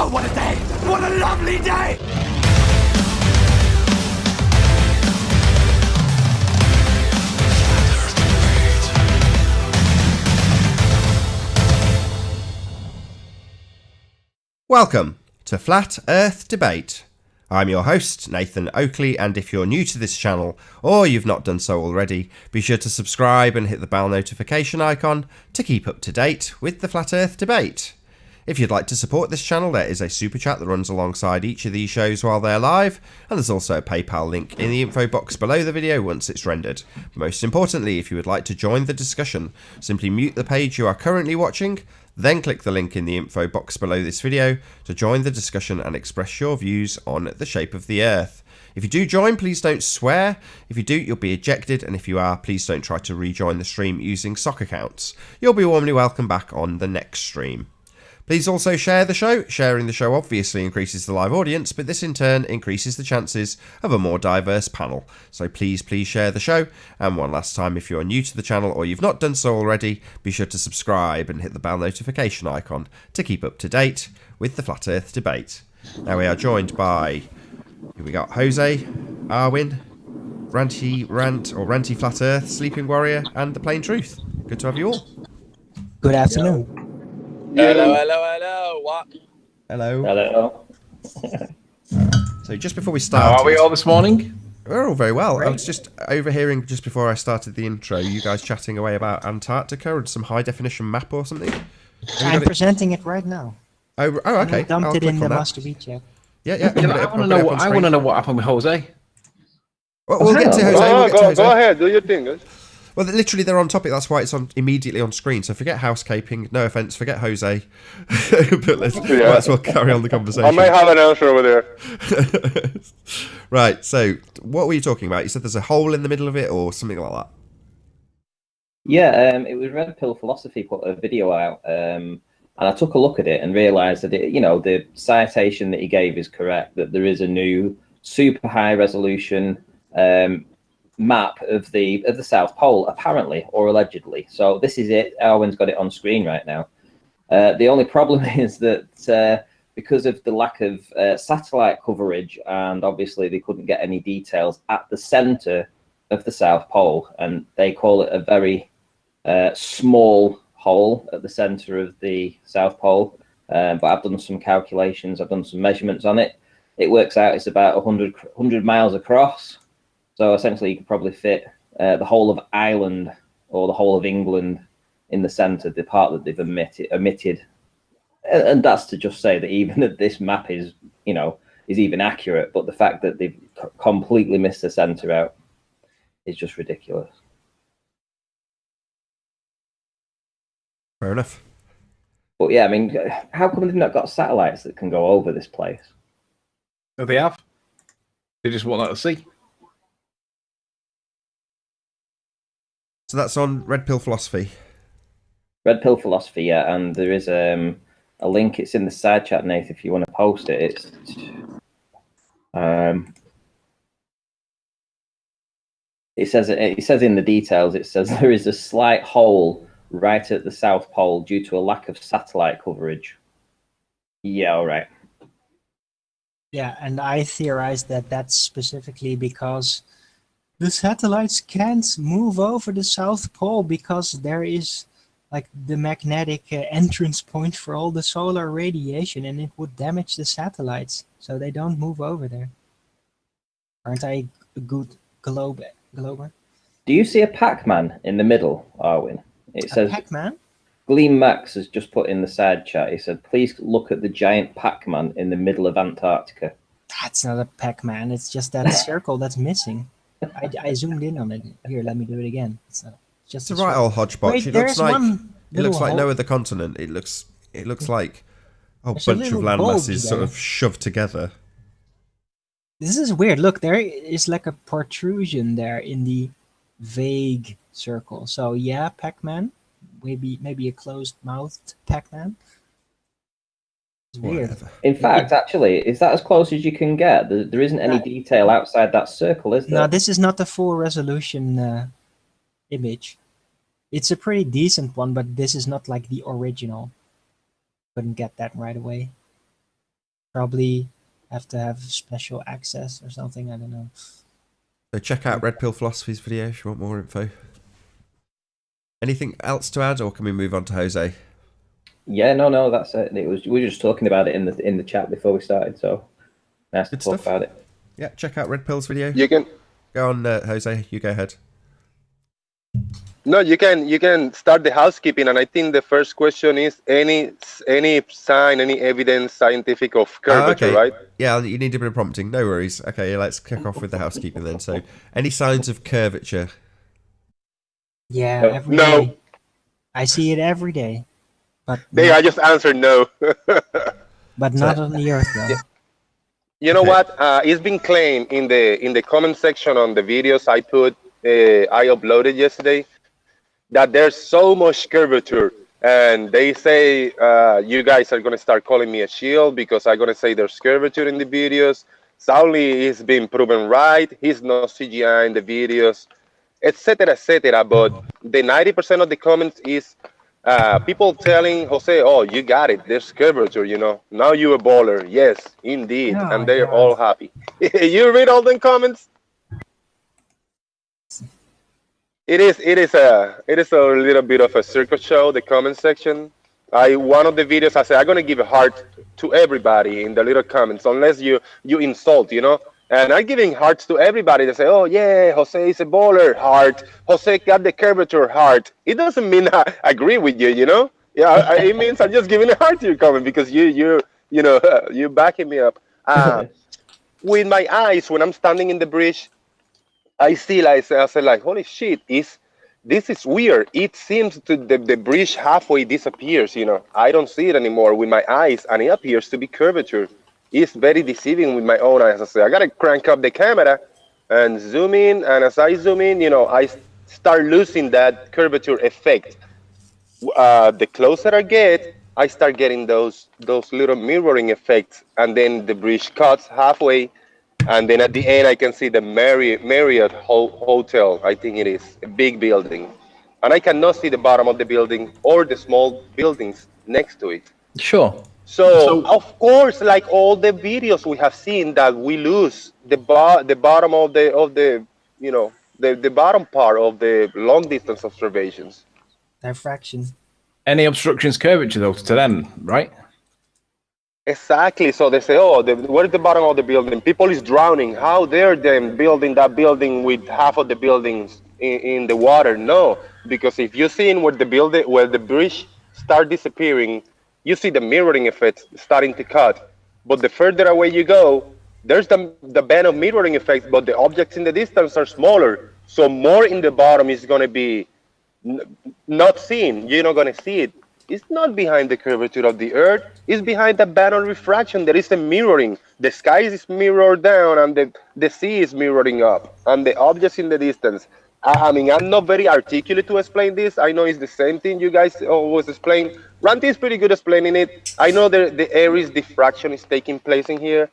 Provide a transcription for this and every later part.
Oh, what a day! What a lovely day! Welcome to Flat Earth Debate. I'm your host, Nathan Oakley, and if you're new to this channel, or you've not done so already, be sure to subscribe and hit the bell notification icon to keep up to date with the Flat Earth Debate. If you'd like to support this channel, there is a super chat that runs alongside each of these shows while they're live, and there's also a PayPal link in the info box below the video once it's rendered. Most importantly, if you would like to join the discussion, simply mute the page you are currently watching, then click the link in the info box below this video to join the discussion and express your views on the shape of the Earth. If you do join, please don't swear. If you do, you'll be ejected, and if you are, please don't try to rejoin the stream using sock accounts. You'll be warmly welcome back on the next stream. Please also share the show. Sharing the show obviously increases the live audience, but this in turn increases the chances of a more diverse panel. So please share the show. And one last time, if you're new to the channel or you've not done so already, be sure to subscribe and hit the bell notification icon to keep up to date with the Flat Earth Debate. Now we are joined by, here we got Jose, Arwin, Ranty Flat Earth, Sleeping Warrior, and The Plain Truth. Good to have you all. Good afternoon. Hello. What? Hello. So just before we start, how are we all this morning? We're all very well. Great. I was just overhearing just before I started the intro, you guys chatting away about Antarctica and some high definition map or something. I'm presenting it right now. Oh, okay. I dumped I'll it click in the on that. master beat check. Yeah. I want to know what happened with Jose. Well, we'll get to Jose. Go ahead, do your thing, guys. Well, literally, they're on topic. That's why it's immediately on screen. So forget housecaping. No offense. Forget Jose. But let's might as well carry on the conversation. I may have an answer over there. Right. So what were you talking about? You said there's a hole in the middle of it or something like that. Yeah, it was Red Pill Philosophy put a video out, and I took a look at it and realised that the citation that he gave is correct. That there is a new super high resolution map of the South Pole, apparently or allegedly. So this is it. Arwen's got it on screen right now. The only problem is that because of the lack of satellite coverage, and obviously they couldn't get any details at the center of the South Pole, and they call it a very small hole at the center of the South Pole. But I've done some calculations, I've done some measurements on it. It works out it's about 100 miles across. So essentially, you could probably fit the whole of Ireland or the whole of England in the centre, the part that they've omitted. And that's to just say that even that this map is even accurate, but the fact that they've completely missed the centre out is just ridiculous. Fair enough. But yeah, I mean, how come they've not got satellites that can go over this place? Oh, they have. They just want that to see. So that's on Red Pill Philosophy. Red Pill Philosophy, yeah, and there is a link. It's in the side chat, Nathan, if you want to post it. It's it says in the details, it says there is a slight hole right at the South Pole due to a lack of satellite coverage. Yeah, all right. Yeah, and I theorized that that's specifically because the satellites can't move over the South Pole because there is like the magnetic entrance point for all the solar radiation, and it would damage the satellites, so they don't move over there. Aren't I a good glober? Do you see a Pac-Man in the middle, Arwin? It says Pac-Man? Gleam Max has just put in the side chat. He said, please look at the giant Pac-Man in the middle of Antarctica. That's not a Pac-Man, it's just that circle that's missing. I zoomed in on it. Here, let me do it again. It's just It's a right old hodgepodge. Wait, It looks there's like hole. no other continent. It looks like a There's a bunch of little land bulge masses sort there. of shoved together. This is weird. Look, there is like a protrusion there in the vague circle. So yeah, Pac-Man. Maybe a closed-mouthed Pac-Man. It's weird. Whatever. In fact, actually, is that as close as you can get? There isn't any detail outside that circle, is there? No, this is not the full resolution image. It's a pretty decent one, but this is not like the original. Couldn't get that right away. probably have to have special access or something. I don't know. So check out Red Pill Philosophy's video if you want more info. Anything else to add, or can we move on to Jose? Yeah, no, that's it. We were just talking about it in the chat before we started, so nice to Good talk stuff. about it. Yeah, check out Red Pill's video. You can. Go on, Jose. You go ahead. No, you can start the housekeeping, and I think the first question is any sign, any evidence, scientific of curvature, okay. right? Yeah, you need a bit of prompting. No worries. Okay, let's kick off with the housekeeping then. So, any signs of curvature? Yeah, No. every No. day. I see it every day, but I just answered no. not on the Earth though. You know Okay. what? It's been claimed in the comment section on the videos I uploaded yesterday that there's so much curvature, and they say you guys are gonna start calling me a shield because I'm gonna say there's curvature in the videos. Sadly, it's been proven right. He's no CGI in the videos, etc., etc. But the 90% of the comments is people telling Jose, "Oh, you got it. There's curvature. Now you're a baller." Yes, indeed, Oh and my they're God. all happy. You read all the comments. It is a little bit of a circus show. The comment section. One of the videos I said I'm gonna give a heart to everybody in the little comments, unless you insult, And I'm giving hearts to everybody. They say, "Oh yeah, Jose is a baller." Heart. Jose got the curvature. Heart. It doesn't mean I agree with you, Yeah, it means I'm just giving a heart to your comment because you're backing me up. With my eyes, when I'm standing in the bridge, I see, like, I said, like, holy shit, this is weird. It seems to the bridge halfway disappears, I don't see it anymore with my eyes, and it appears to be curvature. It's very deceiving with my own eyes. I say, I gotta crank up the camera and zoom in, and as I zoom in, I start losing that curvature effect. The closer I get, I start getting those little mirroring effects, and then the bridge cuts halfway, and then at the end I can see the Marriott Hotel. I think it is a big building, and I cannot see the bottom of the building or the small buildings next to it. Sure. So of course, like all the videos we have seen, that we lose the bottom of the the bottom part of the long distance observations. Diffraction. Any obstructions curvature though to them, right? Exactly. So they say, "Oh, where's the bottom of the building? People is drowning. How dare them building that building with half of the buildings in the water?" No, because if you see where the bridge start disappearing, you see the mirroring effect starting to cut. But the further away you go, there's the band of mirroring effects, but the objects in the distance are smaller. So more in the bottom is going to be not seen. You're not going to see it. It's not behind the curvature of the Earth. It's behind the band of refraction. There is a mirroring. The sky is mirrored down, and the sea is mirroring up, and the objects in the distance. I mean, I'm not very articulate to explain this. I know it's the same thing you guys always explain. Randy is pretty good explaining it. I know the Aries diffraction is taking place in here,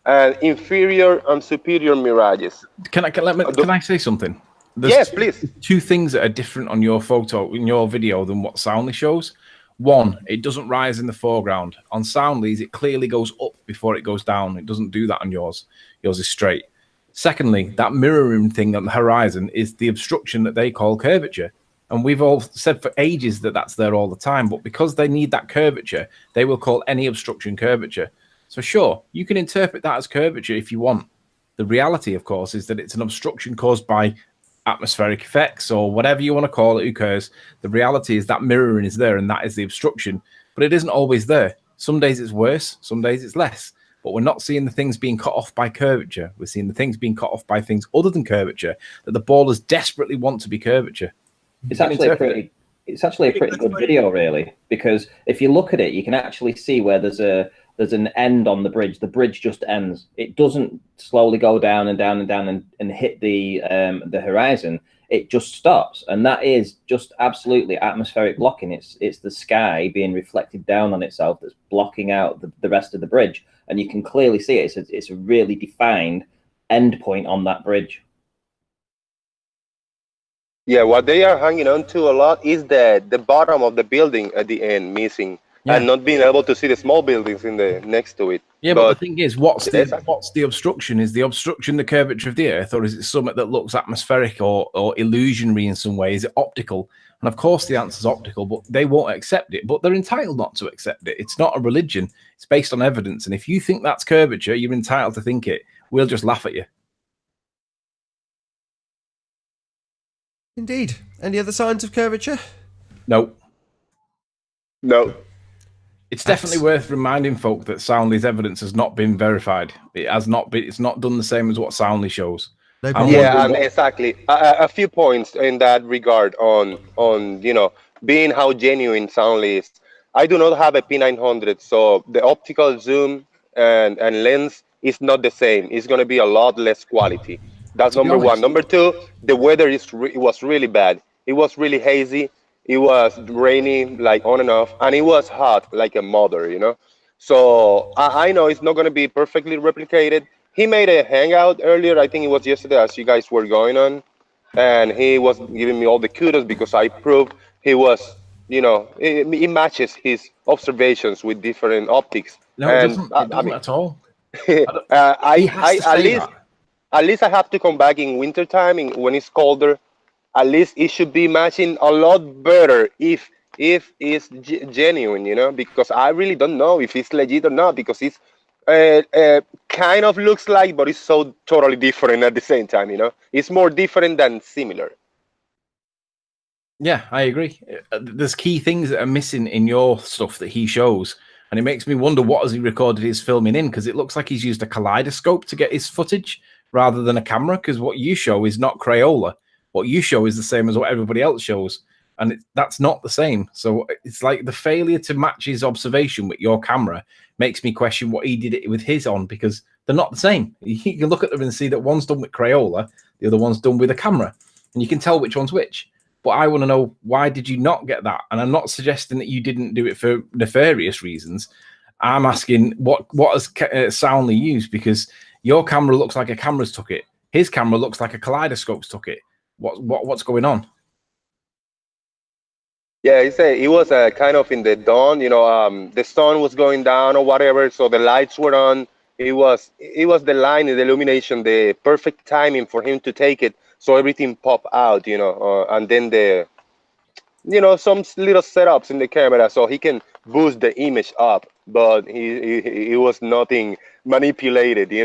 and inferior and superior mirages. Can I say something? Yes, please. Two things that are different on your photo, in your video, than what Soundly shows. One, it doesn't rise in the foreground. On Soundly's, it clearly goes up before it goes down. It doesn't do that on yours. Yours is straight. Secondly, that mirroring thing on the horizon is the obstruction that they call curvature. And we've all said for ages that that's there all the time. But because they need that curvature, they will call any obstruction curvature. So sure, you can interpret that as curvature if you want. The reality, of course, is that it's an obstruction caused by atmospheric effects or whatever you want to call it. Who cares? The reality is that mirroring is there, and that is the obstruction. But it isn't always there. Some days it's worse, some days it's less. But we're not seeing the things being cut off by curvature. We're seeing the things being cut off by things other than curvature that the ballers desperately want to be curvature. It's actually a pretty good video, really, because if you look at it, you can actually see where there's an end on the bridge. The bridge just ends. It doesn't slowly go down and down and down and hit the horizon. It just stops, and that is just absolutely atmospheric blocking. It's the sky being reflected down on itself that's blocking out the rest of the bridge, and you can clearly see it. It's a really defined end point on that bridge. Yeah, what they are hanging on to a lot is the bottom of the building at the end missing, and not being able to see the small buildings in the next to it. Yeah, but the thing is, what's Yes, the obstruction? Is the obstruction the curvature of the Earth, or is it something that looks atmospheric or illusionary in some way? Is it optical? And of course, the answer is optical, but they won't accept it. But they're entitled not to accept it. It's not a religion. It's based on evidence. And if you think that's curvature, you're entitled to think it. We'll just laugh at you. Indeed. Any other signs of curvature? No. no. It's definitely worth reminding folk that Soundly's evidence has not been verified. It has not been. It's not done the same as what Soundly shows. No I'm problem. Yeah, wondering and exactly. A few points in that regard on being how genuine Soundly is. I do not have a P900, so the optical zoom and lens is not the same. It's going to be a lot less quality. That's To be number one. honest. Number two, the weather it was really bad. It was really hazy. It was rainy, like on and off, and it was hot, like a mother. So I know it's not going to be perfectly replicated. He made a hangout earlier. I think it was yesterday, as you guys were going on, and he was giving me all the kudos because I proved he was, it matches his observations with different optics. No, it And doesn't. I, It I doesn't mean, at all. He I, has I to at say least that. at least I have to come back in winter time when it's colder. At least it should be matching a lot better if it's genuine, because I really don't know if it's legit or not because it's kind of looks like, but it's so totally different at the same time. It's more different than similar. Yeah, I agree. There's key things that are missing in your stuff that he shows, and it makes me wonder what has he recorded his filming in, because it looks like he's used a kaleidoscope to get his footage rather than a camera, because what you show is not Crayola. What you show is the same as what everybody else shows, and that's not the same. So it's like the failure to match his observation with your camera makes me question what he did it with his on, because they're not the same. You can look at them and see that one's done with Crayola, the other one's done with a camera, and you can tell which one's which. But I want to know, why did you not get that? And I'm not suggesting that you didn't do it for nefarious reasons. I'm asking what has Soundly used, because your camera looks like a camera's took it. His camera looks like a kaleidoscope's took it. What's going on? Yeah, it was kind of in the dawn. The sun was going down or whatever, so the lights were on. It was the line, the illumination, the perfect timing for him to take it, so everything pop out. And then some little setups in the camera so he can boost the image up, but he was nothing manipulated. He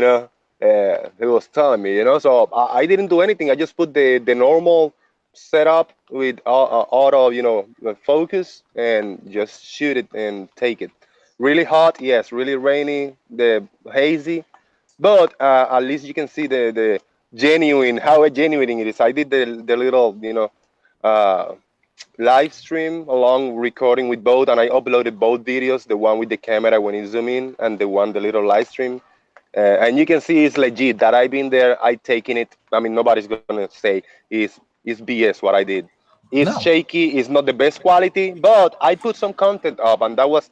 was telling me. So I didn't do anything. I just put the normal setup with auto, focus, and just shoot it and take it. Really hot, yes. Really rainy, the hazy, but at least you can see the genuine, how genuine it is. I did the little, uh, live stream along recording with both, and I uploaded both videos, the one with the camera when you zoom in and the little live stream. And you can see it's legit that I've been there. I taken it. I mean, nobody's gonna say it's BS what I did. It's No. shaky. It's not the best quality, but I put some content up, and that was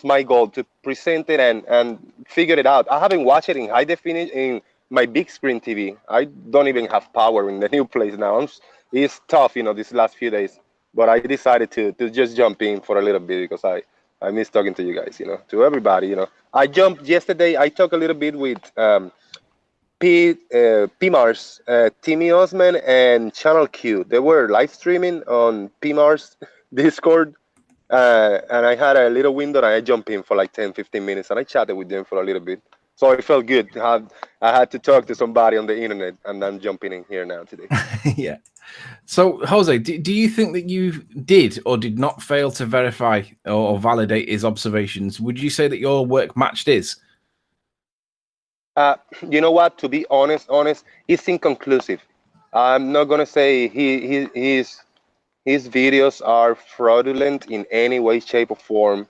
my goal, to present it and figure it out. I haven't watched it in high definition in my big screen TV. I don't even have power in the new place now. It's tough, these last few days. But I decided to just jump in for a little bit because I miss talking to you guys, to everybody. I jumped yesterday. I talked a little bit with PMARS, Timmy Osman, and Channel Q. They were live streaming on PMARS Discord, and I had a little window, and I jumped in for like 10, 15 minutes, and I chatted with them for a little bit. So it felt good. I had to talk to somebody on the internet, and I'm jumping in here now today. Yeah. So, Jose, do you think that you did or did not fail to verify or validate his observations? Would you say that your work matched his? You know what? To be honest, it's inconclusive. I'm not gonna say his videos are fraudulent in any way, shape, or form,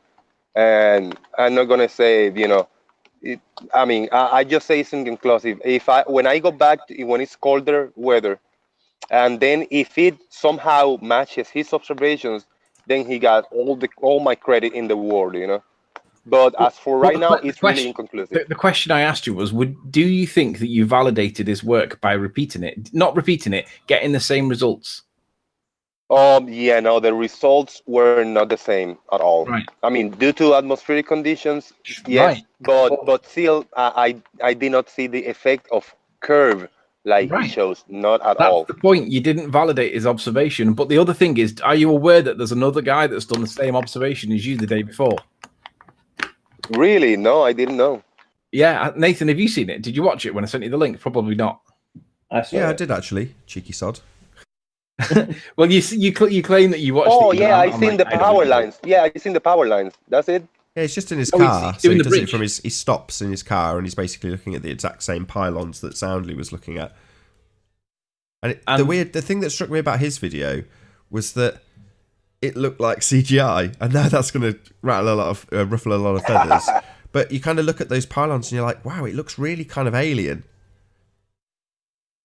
and I'm not gonna say It, I mean, I just say it's inconclusive. When I go back when it's colder weather, and then if it somehow matches his observations, then he got all my credit in the world. But as for But right now, it's really inconclusive. the question I asked you was, do you think that you validated his work by repeating it? Not repeating it, getting the same results? Yeah, no, the results were not the same at all. Right. I mean, due to atmospheric conditions, yes, Right. but still, I did not see the effect of curve like he Right. shows, not at That's all. the point. You didn't validate his observation. But the other thing is, are you aware that there's another guy that's done the same observation as you the day before? Really? No, I didn't know. Yeah, Nathan, have you seen it? Did you watch it when I sent you the link? Probably not. I saw Yeah, I it. did actually. Cheeky sod. Well, you claim that you watched Oh it. yeah, I I'm seen like, the I don't power know. lines. Yeah, I seen the power lines. That's it. Yeah, he's just in his Oh, car, he's so doing he the does it bridge. from his. He stops in his car, and he's basically looking at the exact same pylons that Soundly was looking at. And the thing that struck me about his video was that it looked like CGI, and now that's going to ruffle a lot of feathers. But you kind of look at those pylons, and you're like, wow, it looks really kind of alien.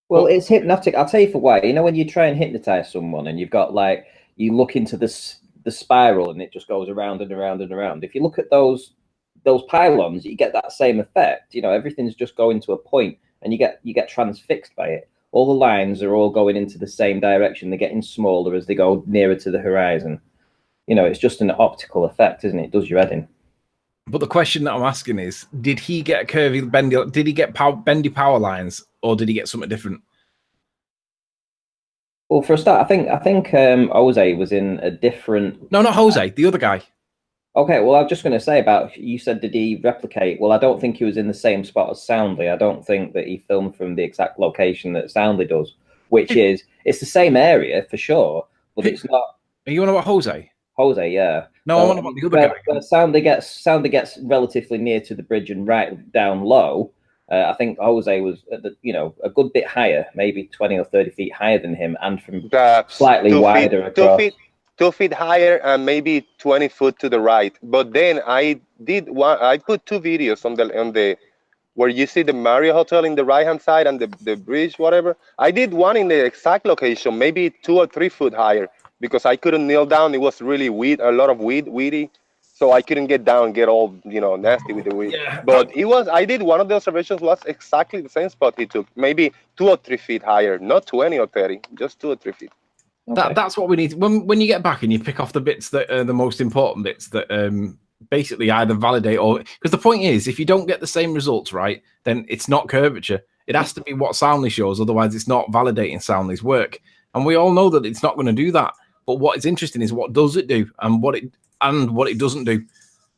Well, it's hypnotic. I'll tell you for why. You know, when you try and hypnotize someone, and you've got like you look into the spiral, and it just goes around and around and around. If you look at those pylons, you get that same effect. You know, everything's just going to a point, and you get transfixed by it. All the lines are all going into the same direction. They're getting smaller as they go nearer to the horizon. You know, it's just an optical effect, isn't it? It does your head in. But the question that I'm asking is, did he get curvy, bendy? Did he get bendy power lines, or did he get something different? Well, for a start, I think Jose was in a different. No, not Jose, the other guy. Okay, well, I was just going to say about you said did he replicate? Well, I don't think he was in the same spot as Soundly. I don't think that he filmed from the exact location that Soundly does, which is it's the same area for sure, but it's not. Are you on about Jose? Jose, yeah. No, I'm on about the other guy. When Soundly gets relatively near to the bridge and right down low. I think Jose was at a good bit higher, maybe 20 or 30 feet higher than him, and from slightly wider across. 2 feet higher and maybe 20 foot to the right. But then I put two videos on the where you see the Marriott Hotel in the right hand side and the bridge, whatever. I did one in the exact location, maybe 2 or 3 foot higher, because I couldn't kneel down. It was really a lot of weedy. So I couldn't get down, get all nasty with the weed. Yeah. But I did one of the observations was exactly the same spot he took, maybe 2 or 3 feet higher, not 20 or 30, just 2 or 3 feet. Okay. That's what we need. When you get back and you pick off the bits that are the most important bits that basically either validate or because the point is, if you don't get the same results right, then it's not curvature. It has to be what Soundly shows, otherwise it's not validating Soundly's work. And we all know that it's not going to do that. But what is interesting is what does it do and what it doesn't do.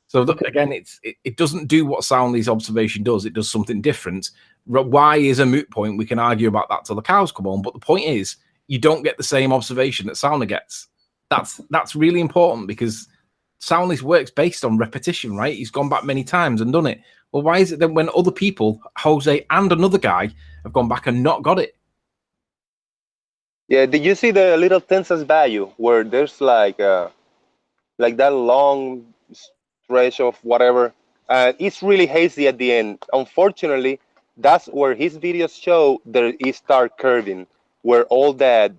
So again, it doesn't do what Soundly's observation does. It does something different. Why is a moot point? We can argue about that till the cows come home. But the point is, you don't get the same observation that Soundly gets. That's really important because Soundly's work's based on repetition, right? He's gone back many times and done it. Well, why is it then when other people, Jose and another guy, have gone back and not got it? Yeah, did you see the little Tensas Bayou where there's like that long stretch of whatever? It's really hazy at the end. Unfortunately, that's where his videos show there is start curving, where all that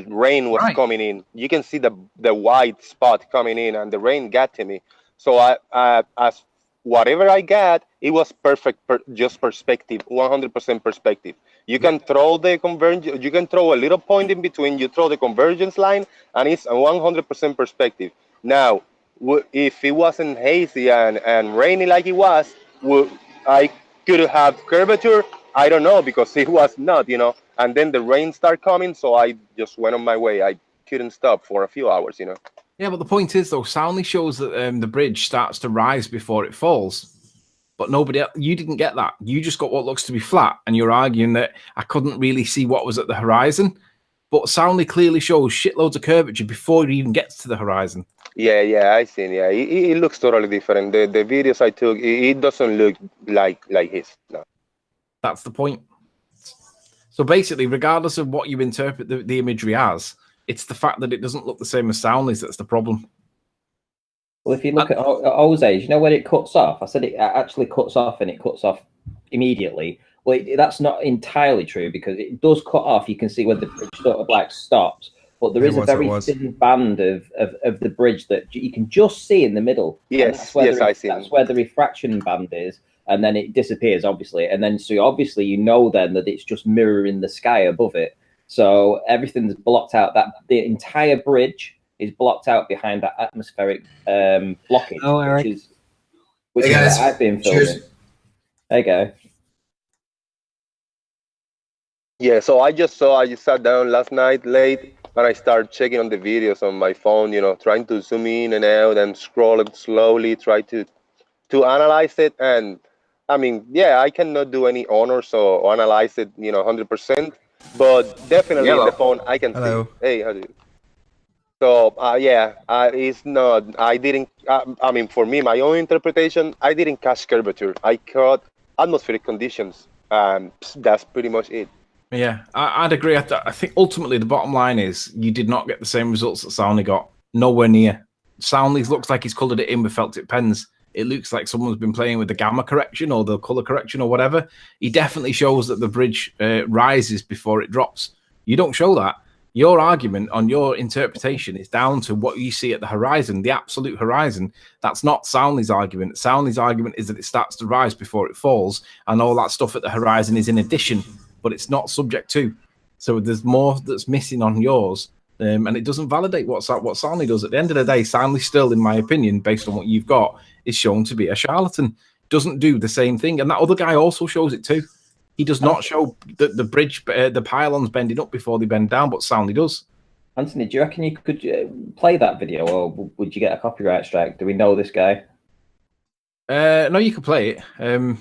rain was coming in. You can see the white spot coming in, and the rain got to me. So I as whatever I got, it was perfect, just perspective, 100% perspective. You can throw the convergence, you can throw a little point in between, you throw the convergence line, and it's a 100% perspective. Now, if it wasn't hazy and rainy like it was, I could have curvature. I don't know, because it was not, and then the rain started coming, so I just went on my way. I couldn't stop for a few hours, Yeah, but the point is, though, Soundly shows that the bridge starts to rise before it falls. But you didn't get that. You just got what looks to be flat, and you're arguing that I couldn't really see what was at the horizon. But Soundly clearly shows shitloads of curvature before it even gets to the horizon. Yeah, I seen. Yeah, it looks totally different. The videos I took, it doesn't look like his. No. That's the point. So basically, regardless of what you interpret the imagery as, it's the fact that it doesn't look the same as Soundly's that's the problem. Well, if you look at Jose's, you know where it cuts off? I said it actually cuts off, and it cuts off immediately. Well, that's not entirely true, because it does cut off. You can see where the bridge sort of like stops, but there is a very thin band of the bridge that you can just see in the middle. Yes, I see. That's where the refraction band is, and then it disappears, obviously. And then, so obviously, then that it's just mirroring the sky above it. So everything's blocked out. That the entire bridge is blocked out behind that atmospheric blockage, Oh, Eric. which Hey, is guys. what I've been Cheers. filming. There you go. Yeah, so I just sat down last night late and I started checking on the videos on my phone, trying to zoom in and out and scroll it slowly, try to analyze it. And I mean, yeah, I cannot do any honors or analyze it, 100%, but definitely in the Yellow. phone I can Hello. see. Hey, how do you? So yeah, it's not. I didn't. I mean, for me, my own interpretation, I didn't catch curvature. I caught atmospheric conditions, and that's pretty much it. Yeah, I'd agree. I think ultimately the bottom line is you did not get the same results that Soundly got. Nowhere near. Soundly looks like he's coloured it in with felt tip pens. It looks like someone's been playing with the gamma correction or the colour correction or whatever. He definitely shows that the bridge rises before it drops. You don't show that. Your argument on your interpretation is down to what you see at the horizon, the absolute horizon. That's not Soundly's argument. Soundly's argument is that it starts to rise before it falls, and all that stuff at the horizon is in addition, but it's not subject to. So there's more that's missing on yours, and it doesn't validate what Soundly does. At the end of the day, Soundly still, in my opinion, based on what you've got, is shown to be a charlatan. Doesn't do the same thing, and that other guy also shows it too. He does not show the bridge, the pylons bending up before they bend down, but Soundly does. Anthony, do you reckon you could play that video, or would you get a copyright strike? Do we know this guy? No, you can play it.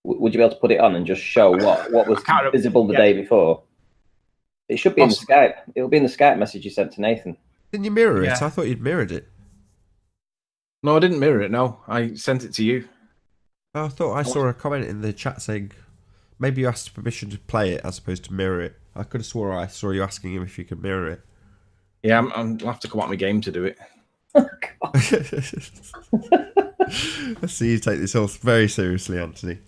Would you be able to put it on and just show what was visible the day before? It should be in the Skype. It'll be in the Skype message you sent to Nathan. Didn't you mirror it? Yeah. I thought you'd mirrored it. No, I didn't mirror it. No, I sent it to you. I thought I saw a comment in the chat saying maybe you asked permission to play it as opposed to mirror it. I could have swore I saw you asking him if you could mirror it. Yeah, I'll have to come out my game to do it. I see you take this all very seriously, Anthony.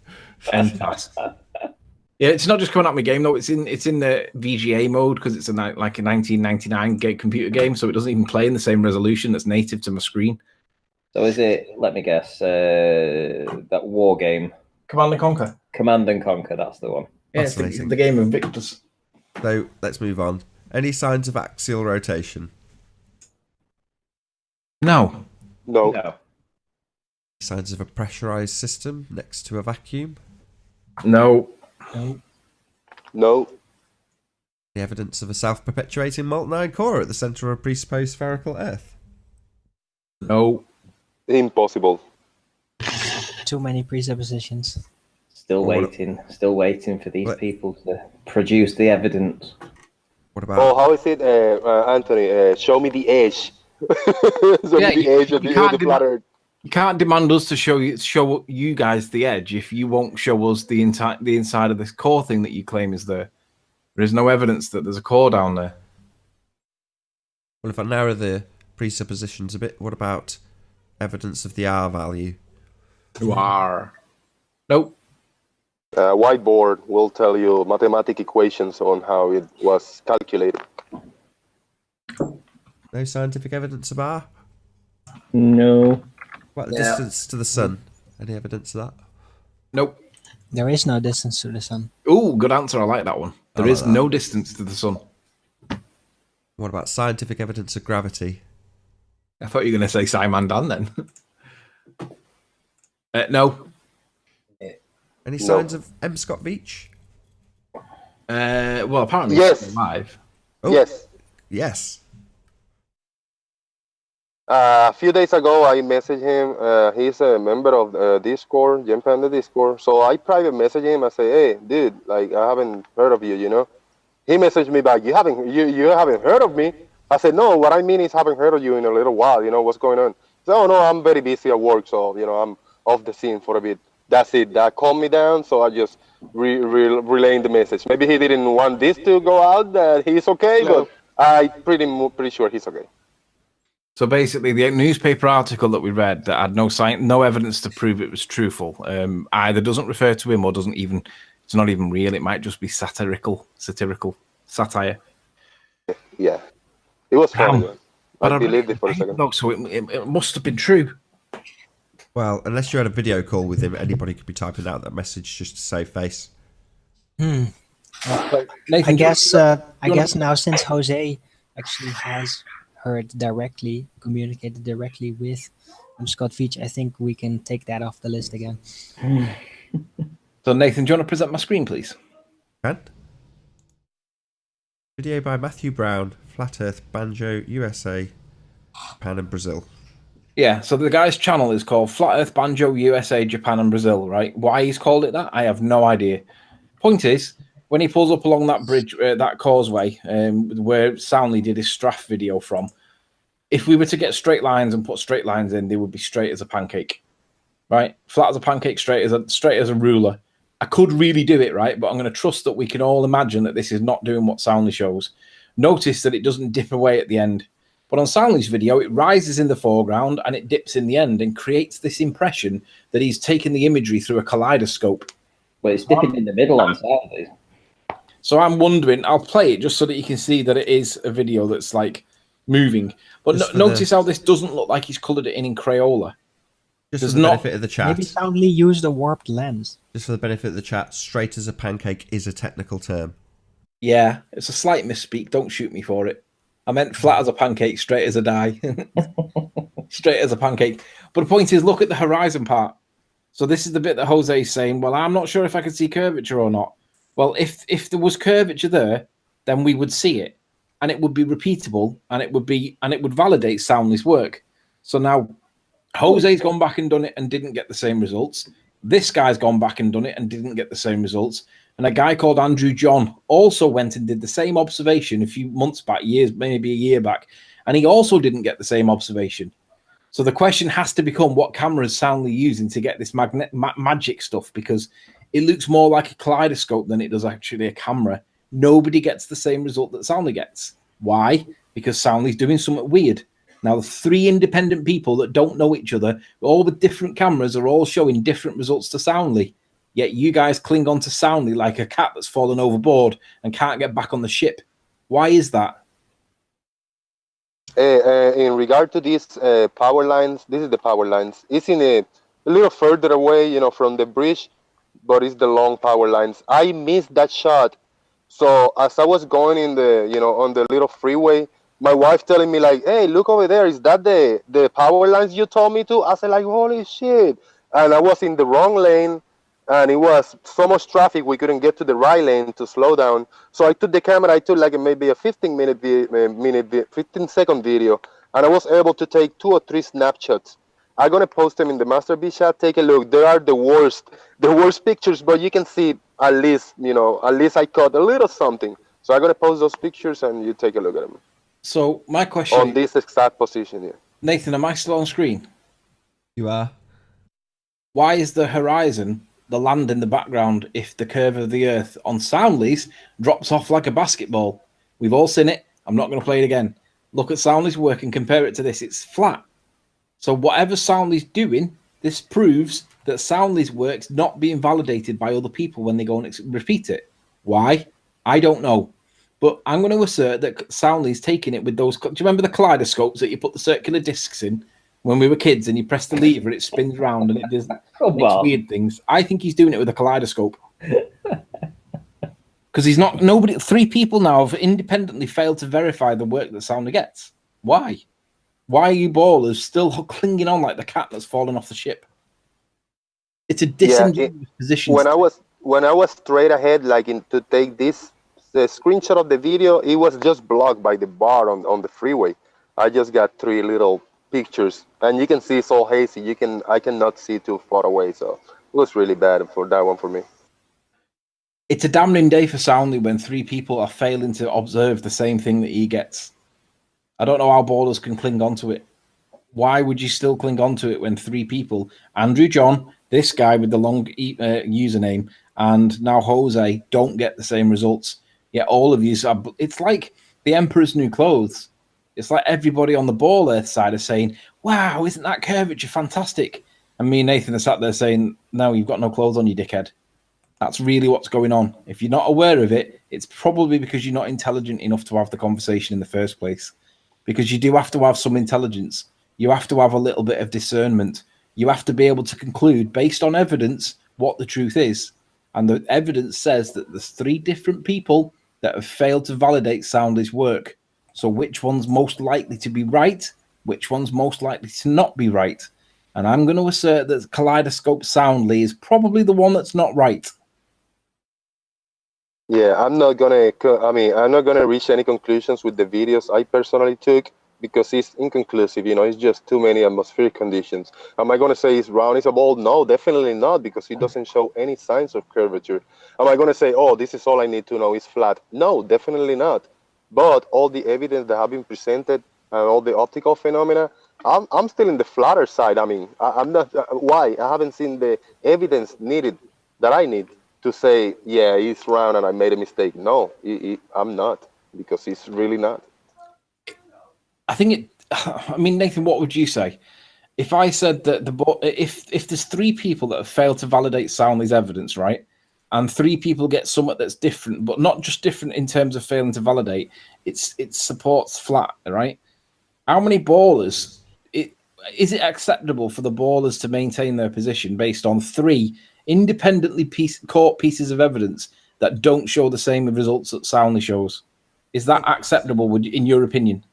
Yeah, it's not just coming out my game though. It's in the VGA mode because it's like a 1999 computer game, so it doesn't even play in the same resolution that's native to my screen. So is it? Let me guess. That war game, Command and Conquer. Command and Conquer. That's the one. Yeah, it's the game of victors. So let's move on. Any signs of axial rotation? No. No. Signs of a pressurized system next to a vacuum? No. No. The evidence of a self-perpetuating molten iron core at the center of a presupposed spherical Earth? No. Impossible. Too many presuppositions. Still waiting for these people to produce the evidence. What about? Oh, how is it, Anthony? Show me the edge. Show me the edge of the flat Earth. You can't demand us to show you guys the edge if you won't show us the inside of this core thing that you claim is there. There is no evidence that there's a core down there. Well, if I narrow the presuppositions a bit, what about evidence of the R value? R. Nope. Whiteboard will tell you mathematical equations on how it was calculated. No scientific evidence of R? No. What, the distance to the sun? Any evidence of that? Nope. There is no distance to the sun. Ooh, good answer. I like that one. There is no distance to the sun. What about scientific evidence of gravity? I thought you were going to say Simon Dan then. No. Any signs of M. Scott Veitch? Well, apparently Yes. he's alive. Oh, Yes. Yes. A few days ago, I messaged him. He's a member of Discord, Gem Panda Discord. So I private messaged him. I say, "Hey, dude, like I haven't heard of you. He messaged me back. You haven't heard of me? I said, no. What I mean is, haven't heard of you in a little while. What's going on? So, oh no, I'm very busy at work. So I'm off the scene for a bit. That's it. That calmed me down. So I just relaying the message. Maybe he didn't want this to go out. That he's okay, but I pretty sure he's okay. So basically, the newspaper article that we read that had no evidence to prove it was truthful, either doesn't refer to him or it's not even real. It might just be satirical satire. Yeah, it was funny. But I believed it for a second. No, so it must have been true. Well, unless you had a video call with him, anybody could be typing out that message just to save face. Nathan, I guess now since Jose actually has communicated directly with Scott Veach, I think we can take that off the list again. So Nathan, do you want to present my screen, please? And video by Matthew Brown, Flat Earth Banjo, USA, Japan and Brazil. Yeah, so the guy's channel is called Flat Earth Banjo, USA, Japan and Brazil, right? Why he's called it that, I have no idea. Point is, when he pulls up along that bridge, that causeway, where Soundly did his Straff video from, if we were to get straight lines and put straight lines in, they would be straight as a pancake, right? Flat as a pancake, straight as a ruler. I could really do it, right? But I'm going to trust that we can all imagine that this is not doing what Soundly shows. Notice that it doesn't dip away at the end. But on Soundly's video, it rises in the foreground and it dips in the end and creates this impression that he's taken the imagery through a kaleidoscope. Well, it's dipping in the middle on Soundly's. So I'm wondering, I'll play it just so that you can see that it is a video that's like moving. But notice how this doesn't look like he's coloured it in Crayola. Just for the benefit of the chat. Maybe Soundly used a warped lens. Just for the benefit of the chat, straight as a pancake is a technical term. Yeah, it's a slight misspeak. Don't shoot me for it. I meant flat as a pancake, straight as a die. Straight as a pancake. But the point is, look at the horizon part. So this is the bit that Jose is saying, well, I'm not sure if I can see curvature or not. Well, if there was curvature there, then we would see it. And it would be repeatable, and it would validate Soundly's work. So now Jose's gone back and done it and didn't get the same results. This guy's gone back and done it and didn't get the same results. And a guy called Andrew John also went and did the same observation a few months back, maybe a year back, and he also didn't get the same observation. So the question has to become, what camera is Soundly using to get this magic stuff? Because it looks more like a kaleidoscope than it does actually a camera. Nobody gets the same result that Soundly gets. Why? Because Soundly's doing something weird. Now, the three independent people that don't know each other, all with different cameras, are all showing different results to Soundly. Yet you guys cling on to Soundly like a cat that's fallen overboard and can't get back on the ship. Why is that? In regard to these power lines, this is the power lines. It's in a little further away, from the bridge, but it's the long power lines. I missed that shot. So as I was going in the, on the little freeway, my wife telling me like, hey, look over there. Is that the power lines you told me to? I said like, holy shit. And I was in the wrong lane. And it was so much traffic, we couldn't get to the right lane to slow down. So I took the camera, I took like maybe a 15-second video, and I was able to take 2 or 3 snapshots. I'm gonna post them in the Master B chat. Take a look. They are the worst pictures, but you can see at least I caught a little something. So I'm gonna post those pictures, and you take a look at them. So my question on this exact position here. Nathan, am I still on screen? You are. Why is the horizon the land in the background if the curve of the earth on Soundly's drops off like a basketball? We've all seen it. I'm not going to play it again. Look at Soundly's work and compare it to this. It's flat. So whatever Soundly's doing, this proves that Soundly's work's not being validated by other people when they go and repeat it. Why? I don't know. But I'm going to assert that Soundly's taking it with those... Do you remember the kaleidoscopes that you put the circular discs in when we were kids, and you press the lever, it spins around and it does makes weird things? I think he's doing it with a kaleidoscope. Because three people now have independently failed to verify the work that Soundly gets. Why? Why are you ballers still clinging on like the cat that's fallen off the ship? It's a disingenuous position. When I was straight ahead, to take the screenshot of the video, it was just blocked by the bar on the freeway. I just got 3 little pictures, and you can see it's all hazy. I cannot see too far away, so it was really bad for that one for me. It's a damning day for Soundly when 3 people are failing to observe the same thing that he gets. I don't know how ballers can cling on to it. Why would you still cling on to it when 3 people, Andrew John, this guy with the long username, and now Jose, don't get the same results? Yet all of you, it's like the Emperor's New Clothes. It's like everybody on the ball earth side is saying, wow, isn't that curvature fantastic? And me and Nathan are sat there saying, no, you've got no clothes on, you dickhead. That's really what's going on. If you're not aware of it, it's probably because you're not intelligent enough to have the conversation in the first place. Because you do have to have some intelligence. You have to have a little bit of discernment. You have to be able to conclude, based on evidence, what the truth is. And the evidence says that there's 3 different people that have failed to validate Soundly's work. So which one's most likely to be right? Which one's most likely to not be right? And I'm going to assert that Kaleidoscope Soundly is probably the one that's not right. Yeah, I'm not gonna reach any conclusions with the videos I personally took because it's inconclusive. It's just too many atmospheric conditions. Am I gonna say it's round, it's a ball? No, definitely not, because it doesn't show any signs of curvature. Am I gonna say, oh, this is all I need to know, it's flat? No, definitely not. But all the evidence that have been presented and all the optical phenomena, I'm still in the flatter side. I'm not. Why? I haven't seen the evidence needed that I need to say, yeah, it's round and I made a mistake. No, I'm not, because it's really not. Nathan, what would you say? If I said that if there's 3 people that have failed to validate Soundly's evidence, right, and 3 people get something that's different, but not just different in terms of failing to validate, it supports flat, right? How many ballers, is it acceptable for the ballers to maintain their position based on 3 independently caught pieces of evidence that don't show the same results that Soundly shows? Is that acceptable, in your opinion?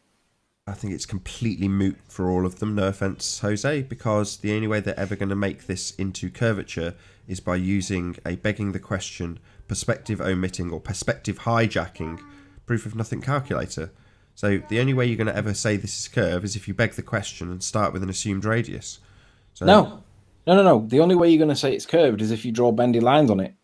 I think it's completely moot for all of them, no offence, Jose, because the only way they're ever going to make this into curvature is by using a begging the question, perspective omitting or perspective hijacking proof of nothing calculator. So the only way you're going to ever say this is curve is if you beg the question and start with an assumed radius. So No. The only way you're going to say it's curved is if you draw bendy lines on it.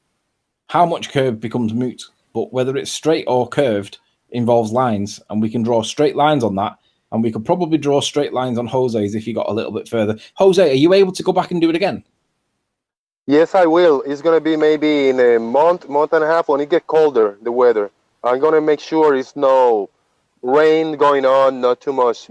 How much curved becomes moot, but whether it's straight or curved involves lines, and we can draw straight lines on that, and we could probably draw straight lines on Jose's if you got a little bit further. Jose, are you able to go back and do it again? Yes, I will. It's gonna be maybe in a month and a half when it get colder, the weather. I'm gonna make sure it's no rain going on, not too much,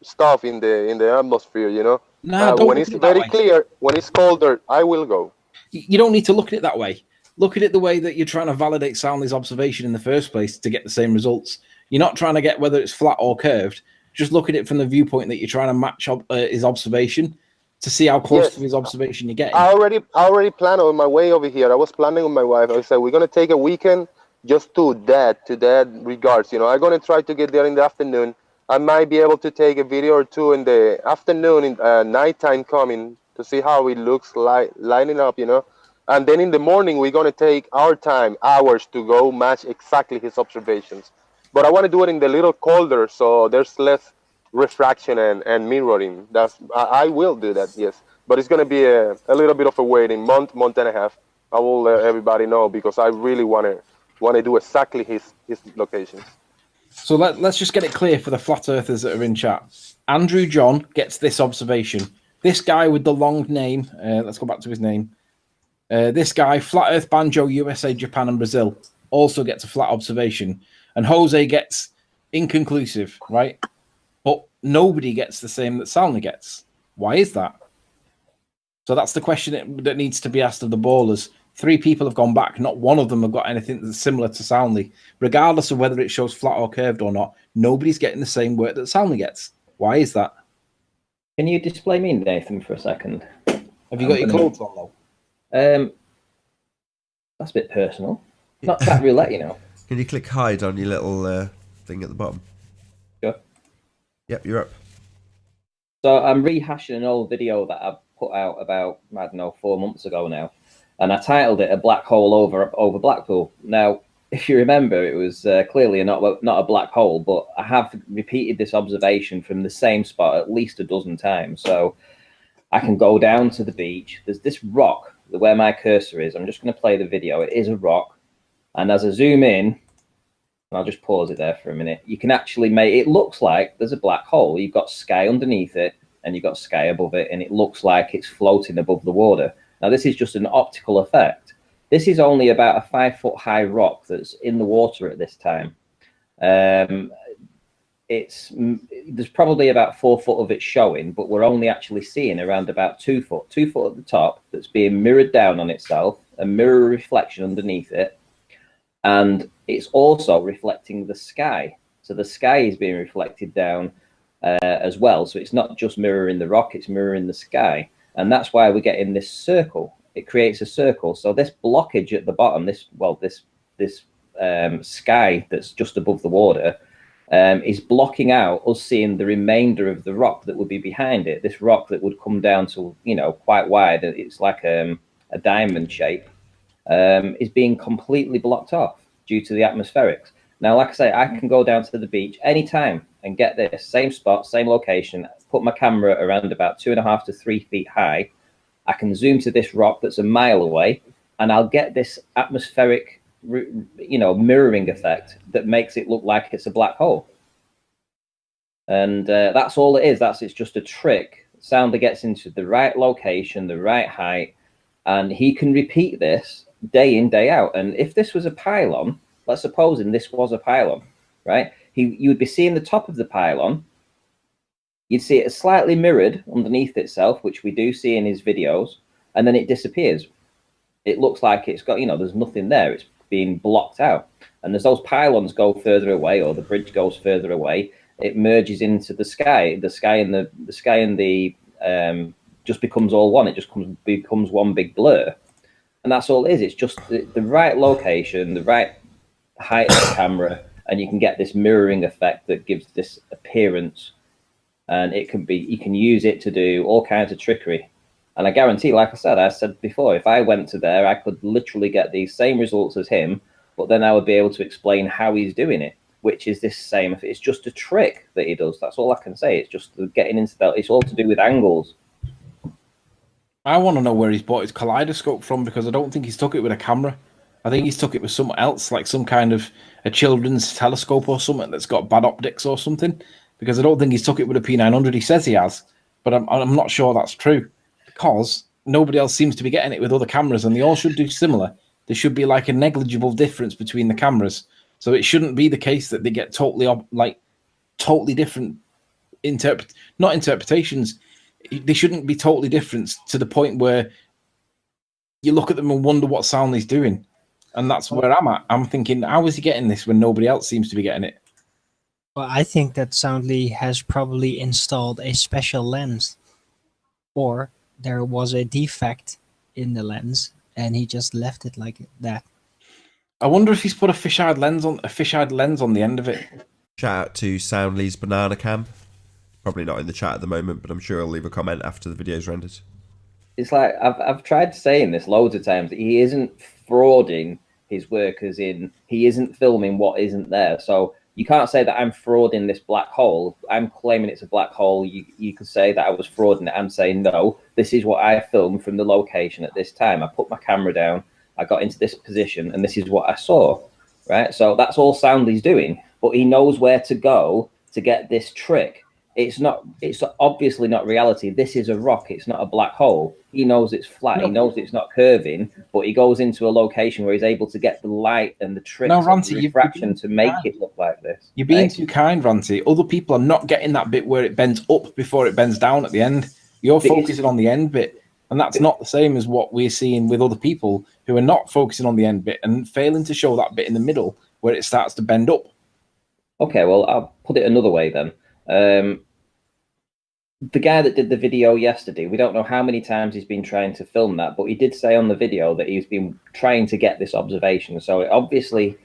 stuff in the atmosphere. Nah, don't when look it's at it that very way. clear, when it's colder, I will go. You don't need to look at it that way. Look at it the way that you're trying to validate Soundly's observation in the first place to get the same results. You're not trying to get whether it's flat or curved. Just look at it from the viewpoint that you're trying to match up his observation to see how close Yes. to his observation you're getting. I already planned on my way over here. I was planning with my wife. I said we're gonna take a weekend just to that regards. I'm gonna try to get there in the afternoon. I might be able to take a video or 2 in the afternoon, in nighttime coming, to see how it looks like lining up. And then in the morning we're gonna take our time, hours, to go match exactly his observations. But I want to do it in the little colder, so there's less refraction and mirroring. I will do that, yes. But it's going to be a little bit of a waiting month and a half. I will let everybody know, because I really want to do exactly his locations. So let's just get it clear for the flat earthers that are in chat. Andrew John gets this observation. This guy with the long name, let's go back to his name. This guy, Flat Earth Banjo, USA, Japan, and Brazil, also gets a flat observation. And Jose gets inconclusive, right? But nobody gets the same that Soundly gets. Why is that? So that's the question that needs to be asked of the ballers. 3 people have gone back. Not one of them have got anything that's similar to Soundly. Regardless of whether it shows flat or curved or not, nobody's getting the same work that Soundly gets. Why is that? Can you display me, Nathan, for a second? Have you got your clothes on, though? That's a bit personal. Not chat roulette, Can you click hide on your little thing at the bottom? Sure. Yep, you're up. So I'm rehashing an old video that I put out about, 4 months ago now, and I titled it "A Black Hole over Blackpool." Now, if you remember, it was clearly not a black hole, but I have repeated this observation from the same spot at least a dozen times. So I can go down to the beach. There's this rock where my cursor is. I'm just going to play the video. It is a rock. And as I zoom in, and I'll just pause it there for a minute, you can actually make it looks like there's a black hole. You've got sky underneath it, and you've got sky above it, and it looks like it's floating above the water. Now, this is just an optical effect. This is only about a 5-foot high rock that's in the water at this time. There's probably about 4 foot of it showing, but we're only actually seeing around about 2 foot at the top, that's being mirrored down on itself, a mirror reflection underneath it. And it's also reflecting the sky. So the sky is being reflected down as well. So it's not just mirroring the rock, it's mirroring the sky. And that's why we're getting this circle. it creates a circle. So this blockage at the bottom, this sky that's just above the water, is blocking out us seeing the remainder of the rock that would be behind it. This rock that would come down to, quite wide. It's like a diamond shape, is being completely blocked off due to the atmospherics. Now, like I say, I can go down to the beach anytime and get this same spot, same location, put my camera around about 2.5 to 3 feet high. I can zoom to this rock that's a mile away, and I'll get this atmospheric, mirroring effect that makes it look like it's a black hole. And that's all it is. It's just a trick. Sounder gets into the right location, the right height, and he can repeat this day in, day out. And if this was a pylon, let's suppose this was a pylon, right? You would be seeing the top of the pylon. You'd see it slightly mirrored underneath itself, which we do see in his videos, and then it disappears. It looks like it's got, there's nothing there. It's being blocked out. And as those pylons go further away, or the bridge goes further away, it merges into the sky. The sky and the just becomes all one. It just becomes one big blur. And that's all it is. It's just the right location, the right height of the camera, and you can get this mirroring effect that gives this appearance. And you can use it to do all kinds of trickery. And I guarantee, like I said before, if I went to there, I could literally get these same results as him, but then I would be able to explain how he's doing it, which is this same. If it's just a trick that he does, that's all I can say. It's just getting into that. It's all to do with angles. I want to know where he's bought his kaleidoscope from, because I don't think he's took it with a camera. I think he's took it with something else, like some kind of a children's telescope or something that's got bad optics or something, because I don't think he's took it with a P900. He says he has, but I'm not sure that's true, because nobody else seems to be getting it with other cameras, and they all should do similar. There should be like a negligible difference between the cameras. So it shouldn't be the case that they get totally different not interpretations. They shouldn't be totally different to the point where you look at them and wonder what Soundly's doing. And that's where I'm at. I'm thinking, how is he getting this when nobody else seems to be getting it? Well, I think that Soundly has probably installed a special lens, or there was a defect in the lens and he just left it like that. I wonder if he's put a fisheye lens on the end of it. Shout out to Soundly's banana cam. Probably not in the chat at the moment, but I'm sure he'll leave a comment after the video's rendered. It's like I've tried saying this loads of times. He isn't frauding his work, as in he isn't filming what isn't there. So you can't say that I'm frauding this black hole. I'm claiming it's a black hole. You could say that I was frauding it. I'm saying, no, this is what I filmed from the location at this time. I put my camera down, I got into this position, and this is what I saw, right? So that's all Soundly's doing, but he knows where to go to get this trick. It's obviously not reality. This is a rock. It's not a black hole. He knows it's flat. No. He knows it's not curving, but he goes into a location where he's able to get the light and the tricks of the refraction to make it look like this. You're being too kind, Ranty. Other people are not getting that bit where it bends up before it bends down at the end. You're focusing on the end bit, and that's not the same as what we're seeing with other people who are not focusing on the end bit and failing to show that bit in the middle where it starts to bend up. Okay, well, I'll put it another way then. The guy that did the video yesterday, we don't know how many times he's been trying to film that, but he did say on the video that he's been trying to get this observation. So it obviously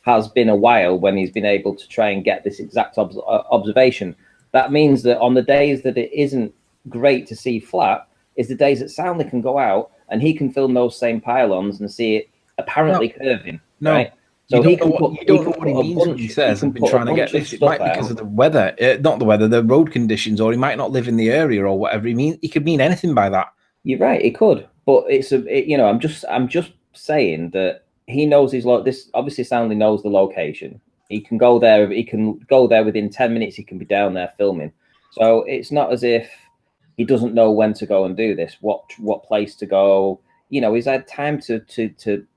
has been a while when he's been able to try and get this exact observation. That means that on the days that it isn't great to see flat is the days that Soundly can go out and he can film those same pylons and see it apparently curving. No. Right? So you don't know what he means when he says, I've been trying to get this. It might be because of the weather, not the weather, the road conditions, or he might not live in the area or whatever. He could mean anything by that. You're right, he could. But I'm just saying that he knows this obviously Soundly knows the location. He can go there. He can go there within 10 minutes. He can be down there filming. So it's not as if he doesn't know when to go and do this, what place to go. He's had time to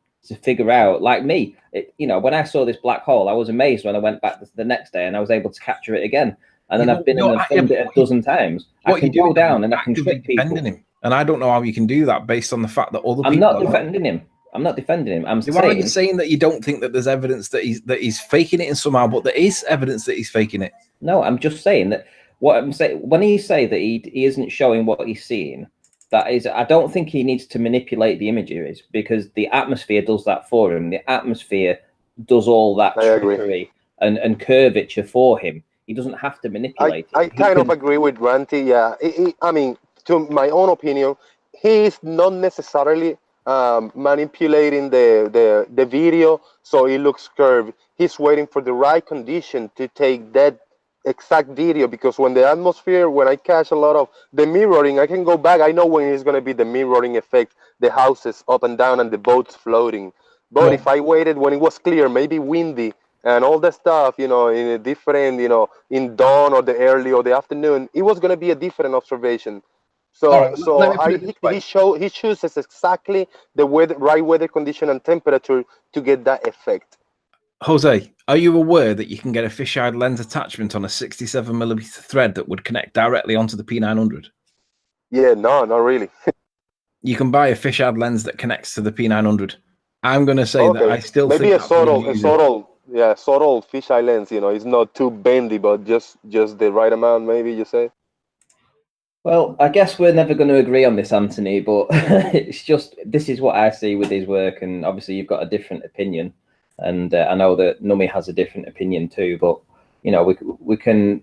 figure out, like me, when I saw this black hole, I was amazed when I went back the next day and I was able to capture it again. And then I've been in and filmed it a dozen times. I can go down and I can trick people. Him. And I don't know how you can do that based on the fact that other people... I'm not defending him. I'm saying... Why are you saying that you don't think that there's evidence that he's faking it in somehow, but there is evidence that he's faking it? No, I'm just saying that what I'm saying, when he say that he isn't showing what he's seeing, That is, I don't think he needs to manipulate the images because the atmosphere does that for him. The atmosphere does all that trickery and curvature for him. He doesn't have to manipulate I it. kind of agree with Ranty. Yeah, I mean, to my own opinion, he is not necessarily manipulating the video so it looks curved. He's waiting for the right condition to take that exact video, because when the atmosphere, when I catch a lot of the mirroring, I can go back. I know when it's going to be the mirroring effect, the houses up and down and the boats floating. But if I waited when it was clear, maybe windy and all that stuff, in a different, in dawn or the early or the afternoon, it was going to be a different observation. All So, right, let me put it this way. he chooses exactly the right weather condition and temperature to get that effect. Jose, are you aware that you can get a fisheye lens attachment on a 67mm thread that would connect directly onto the P900? Yeah, no, not really. You can buy a fisheye lens that connects to the P900. I'm going to say that I still maybe think a that's subtle unusual. subtle fisheye lens. It's not too bendy, but just the right amount. Maybe you say. Well, I guess we're never going to agree on this, Anthony, but it's just, this is what I see with his work, and obviously you've got a different opinion, and I know that Nummy has a different opinion too, but, we can,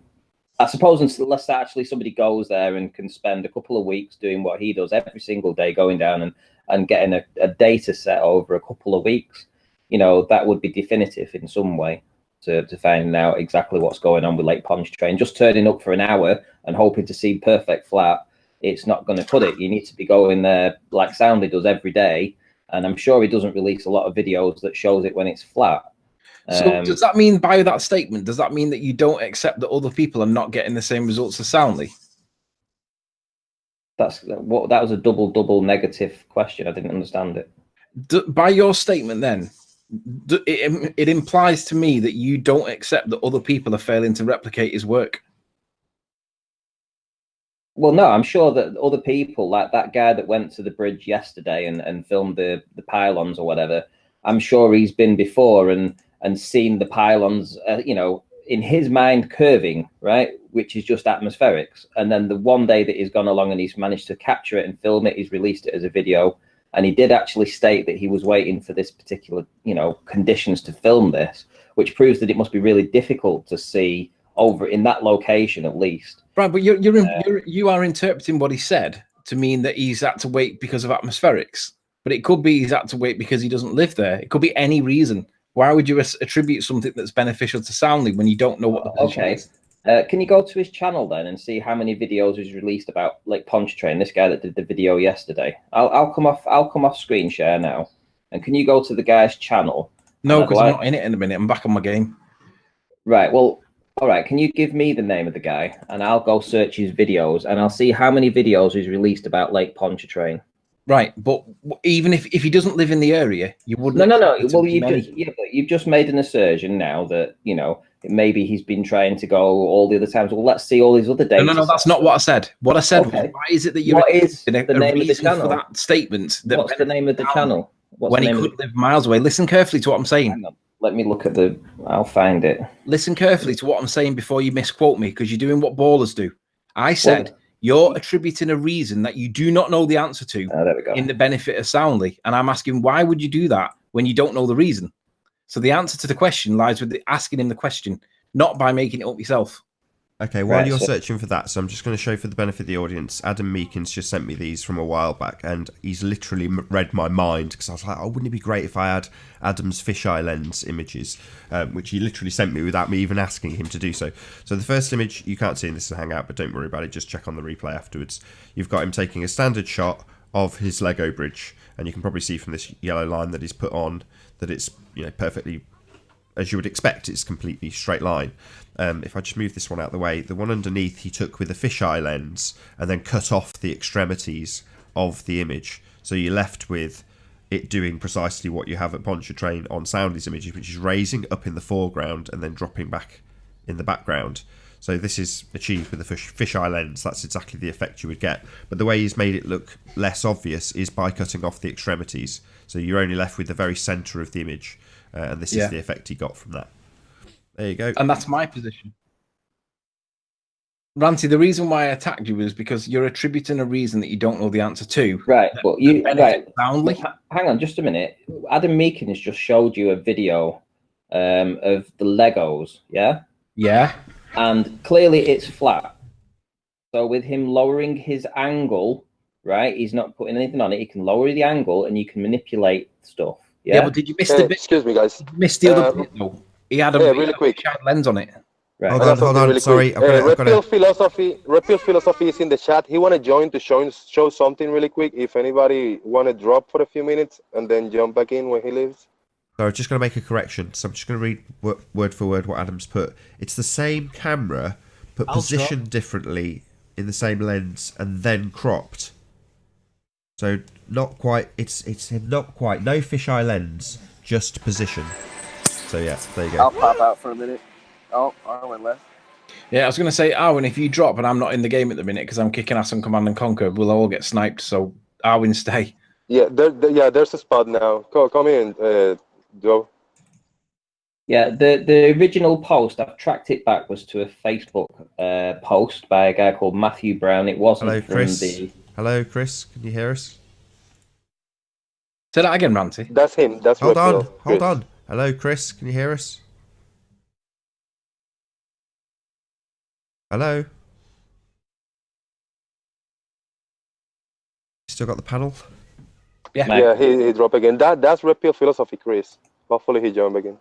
I suppose, unless actually somebody goes there and can spend a couple of weeks doing what he does every single day, going down and getting a data set over a couple of weeks, that would be definitive in some way. To find out exactly what's going on with Lake Pontchartrain. Just turning up for an hour and hoping to see perfect flat, it's not going to cut it. You need to be going there like Soundly does every day, and I'm sure he doesn't release a lot of videos that shows it when it's flat. So does that mean, by that statement, does that mean that you don't accept that other people are not getting the same results as Soundly? That was a double negative question. I didn't understand it. By your statement then, it implies to me that you don't accept that other people are failing to replicate his work. Well, no, I'm sure that other people, like that guy that went to the bridge yesterday and filmed the pylons or whatever, I'm sure he's been before and seen the pylons, in his mind curving, right, which is just atmospherics. And then the one day that he's gone along and he's managed to capture it and film it, he's released it as a video. And he did actually state that he was waiting for this particular, conditions to film this, which proves that it must be really difficult to see over in that location, at least. Right, but you are interpreting what he said to mean that he's had to wait because of atmospherics. But it could be he's had to wait because he doesn't live there. It could be any reason. Why would you attribute something that's beneficial to Soundly when you don't know what the position is? Can you go to his channel then and see how many videos he's released about Lake Pontchartrain? This guy that did the video yesterday. I'll come off screen share now. And can you go to the guy's channel? No, because I'm not in it in a minute. I'm back on my game. Right. Well, all right. Can you give me the name of the guy and I'll go search his videos and I'll see how many videos he's released about Lake Pontchartrain. Right, but even if he doesn't live in the area, you wouldn't. No. Well, you've just made an assertion now that maybe he's been trying to go all the other times. Well, let's see all these other data. No, that's not what I said. What I said was, why is it that you're what is the name of the channel for that statement? What's the name of the channel? When he could live miles away. Listen carefully to what I'm saying. Hang on. Let me look at I'll find it. Listen carefully to what I'm saying before you misquote me, because you're doing what ballers do. I said you're attributing a reason that you do not know the answer to there we go. in the benefit of Soundly, and I'm asking, why would you do that when you don't know the reason? So the answer to the question lies with asking him the question, not by making it up yourself. Okay, while you're searching for that, so I'm just going to show for the benefit of the audience, Adam Meekins just sent me these from a while back, and he's literally read my mind, because I was like, oh, wouldn't it be great if I had Adam's fisheye lens images, which he literally sent me without me even asking him to do so. So the first image, you can't see in this Hangout, but don't worry about it, just check on the replay afterwards. You've got him taking a standard shot of his Lego bridge, and you can probably see from this yellow line that he's put on that it's perfectly, as you would expect, it's completely straight line. If I just move this one out of the way, the one underneath he took with a fisheye lens and then cut off the extremities of the image. So you're left with it doing precisely what you have at Pontchartrain on Soundly's images, which is raising up in the foreground and then dropping back in the background. So this is achieved with a fisheye lens. That's exactly the effect you would get. But the way he's made it look less obvious is by cutting off the extremities. So you're only left with the very centre of the image. And this is the effect he got from that. There you go. And that's my position. Ranty, the reason why I attacked you was because you're attributing a reason that you don't know the answer to. Right, but you soundly. Hang on, just a minute. Adam Meakin has just showed you a video of the Legos, yeah? Yeah. And clearly it's flat. So with him lowering his angle, right, he's not putting anything on it. He can lower the angle and you can manipulate stuff. Yeah, But did you miss the bit? Excuse me, guys. Did you miss the other bit though? He had a really quick lens on it. Right. Hold on. Really Sorry, quick. I've got Red Pill Philosophy is in the chat. He want to join to show something really quick. If anybody want to drop for a few minutes and then jump back in when he leaves. So I'm just going to make a correction. So I'm just going to read word for word what Adam's put. It's the same camera, but positioned differently in the same lens and then cropped. So not quite. It's not quite. No fisheye lens, just position. So yeah, there you go. I'll pop out for a minute. Oh, I went left. Yeah, I was going to say, Arwin, if you drop and I'm not in the game at the minute because I'm kicking ass on Command and Conquer, we'll all get sniped. So Arwin, stay. Yeah, there's a spot now. Come in, Joe. Yeah, the original post, I've tracked it back, was to a Facebook post by a guy called Matthew Brown. It wasn't Hello, from Chris. the... Hello, Chris. Can you hear us? Say that again, Ranty. That's him. That's Hold Red on. Pill. Hold on. Hello, Chris. Can you hear us? Hello? Still got the panel? Yeah, he dropped again. That's Red Pill Philosophy, Chris. Hopefully he jump again.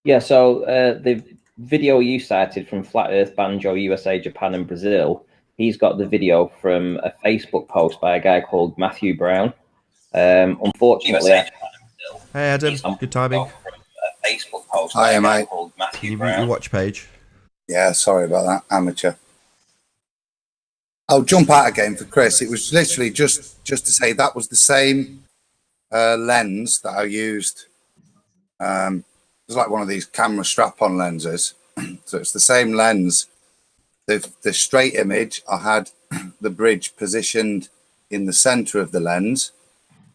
Yeah, so the video you cited from Flat Earth, Banjo, USA, Japan, and Brazil, he's got the video from a Facebook post by a guy called Matthew Brown. Unfortunately, Hey, Adam. Good timing. Facebook post. Hi, mate. Can you mute your watch page? Yeah, sorry about that, amateur. I'll jump out again for Chris. It was literally just to say that was the same lens that I used. It was like one of these camera strap-on lenses. So it's the same lens. The straight image, I had the bridge positioned in the center of the lens,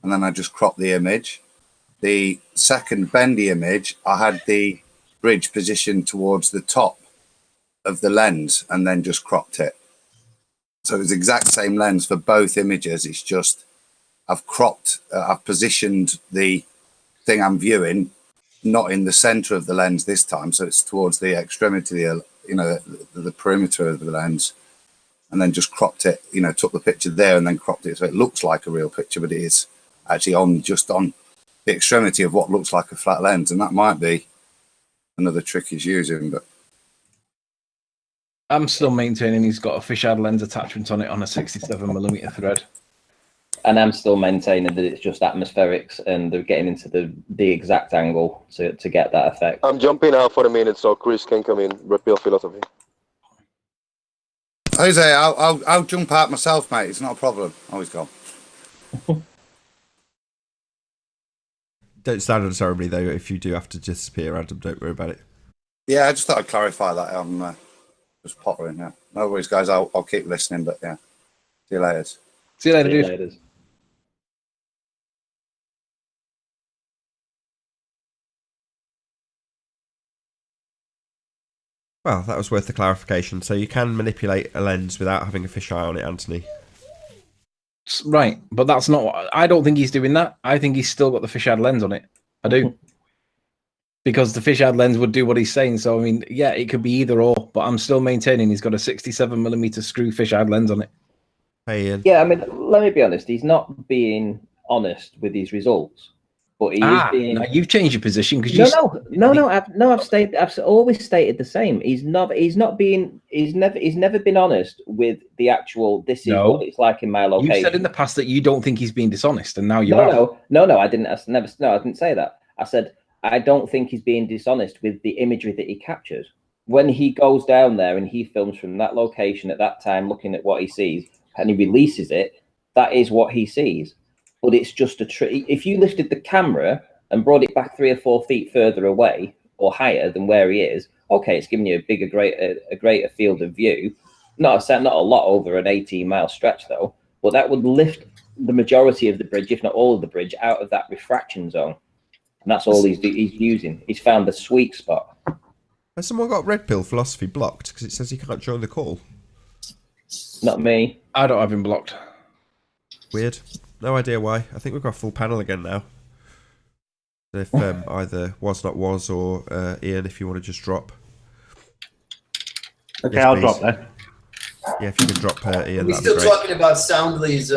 and then I just cropped the image. The second bendy image, I had the bridge positioned towards the top of the lens and then just cropped it. So it's the exact same lens for both images. It's just I've cropped, I've positioned the thing I'm viewing not in the center of the lens this time. So it's towards the extremity, the perimeter of the lens, and then just cropped it, took the picture there and then cropped it. So it looks like a real picture, but it is actually just on the extremity of what looks like a flat lens. And that might be another trick he's using, but I'm still maintaining he's got a fisheye lens attachment on it on a 67mm thread. And I'm still maintaining that it's just atmospherics and they're getting into the exact angle to get that effect. I'm jumping out for a minute so Chris can come in. Red Pill Philosophy. Jose, I'll jump out myself, mate. It's not a problem. Always go. Don't stand on ceremony, though, if you do have to disappear, Adam. Don't worry about it. Yeah, I just thought I'd clarify that. I'm just pottering, yeah. No worries, guys. I'll keep listening, but yeah. See you later. See you later, dude. Well, that was worth the clarification. So you can manipulate a lens without having a fisheye on it, Anthony. Right, but that's not what... I don't think he's doing that. I think he's still got the fisheye lens on it. I do. Because the fisheye lens would do what he's saying. So, I mean, yeah, it could be either or, but I'm still maintaining he's got a 67mm screw fisheye lens on it. Hey, Ian. Yeah, I mean, let me be honest. He's not being honest with his resuls, but he is being. Now you've changed your position because I've always stated the same. He's never been honest with the actual. This is what it's like in my location. You said in the past that you don't think he's being dishonest, and now you are. No, I didn't. I didn't say that. I said I don't think he's being dishonest with the imagery that he captures. When he goes down there and he films from that location at that time, looking at what he sees, and he releases it, that is what he sees. But it's just a trick. If you lifted the camera and brought it back 3 or 4 feet further away or higher than where he is, okay, it's giving you a greater field of view. Not a lot over an 18-mile stretch though, but that would lift the majority of the bridge, if not all of the bridge, out of that refraction zone. and that's all he's using. He's found the sweet spot. Has someone got Red Pill Philosophy blocked because it says he can't join the call? Not me. I don't have him blocked. Weird. No idea why. I think we've got a full panel again now. If either was not was or Ian, if you want to just drop. Okay, Yes, I'll please. drop then. Yeah, if you can drop Ian, We're that'd still be great. talking about Soundly's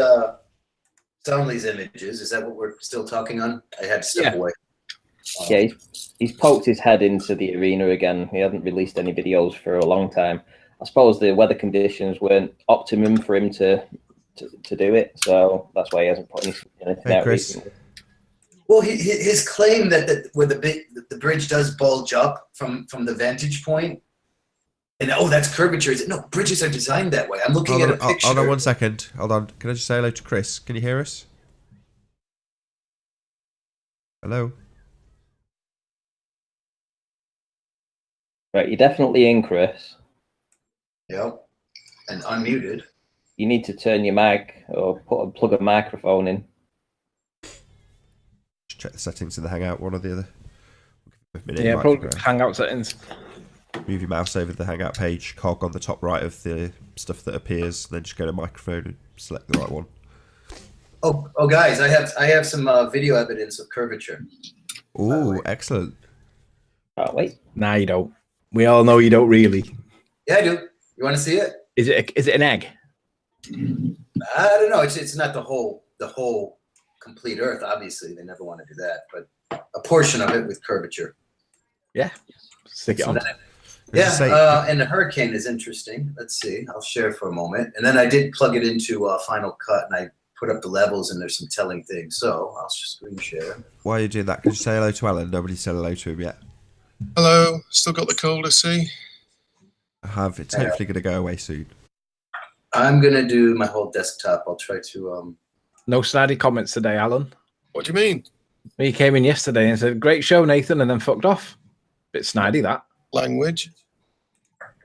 images. Is that what we're still talking on? I had to step away. Yeah, he's poked his head into the arena again. He hasn't released any videos for a long time. I suppose the weather conditions weren't optimum for him to do it, so that's why he hasn't put anything Hey, out Chris. recently. Well, his claim that where the bridge does bulge up from the vantage point, and that's curvature. Is it? No, bridges are designed that way. I'm looking at a picture. Hold on 1 second. Hold on. Can I just say hello to Chris? Can you hear us? Hello? Right, you're definitely in, Chris. Yep, and unmuted. You need to turn your mic or plug a microphone in. Just check the settings in the Hangout, one or the other. A minute, Yeah, might probably go. Hangout settings. Move your mouse over the Hangout page, cog on the top right of the stuff that appears, and then just go to microphone and select the right one. Oh, guys, I have some video evidence of curvature. Ooh, excellent. Oh, wait. Nah, you don't. We all know you don't really. Yeah, I do. You want to see it? Is it an egg? I don't know. It's not the whole complete Earth. Obviously, they never want to do that, but a portion of it with curvature. Yeah. Stick it So on. then Say- and the hurricane is interesting. Let's see. I'll share for a moment, and then I did plug it into Final Cut, and I put up the levels, and there's some telling things. So I'll just screen share. While you're doing that, can you say hello to Alan? Nobody's said hello to him yet. Hello, still got the cold, I see. I have. It's hopefully going to go away soon. I'm gonna do my whole desktop. I'll try to. No snidey comments today, Alan. What do you mean? He came in yesterday and said, "Great show, Nathan," and then fucked off. Bit snidey, that. Language?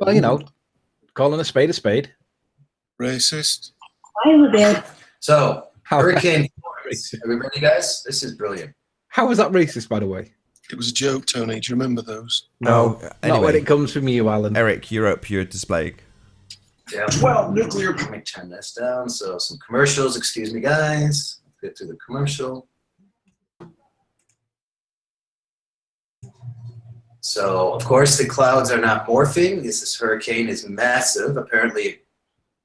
Well, you know, calling a spade a spade. Racist? So How- Hurricane Florence. Are we ready, guys? This is brilliant. How was that racist, by the way? It was a joke, Tony. Do you remember those? No, Oh, not when anyway. it comes from you, Alan. Eric, you're up. You're displaying. Yeah. Well, nuclear. Let me turn this down. So some commercials. Excuse me, guys. Let's get to the commercial. So, of course, the clouds are not morphing. This hurricane is massive. Apparently, it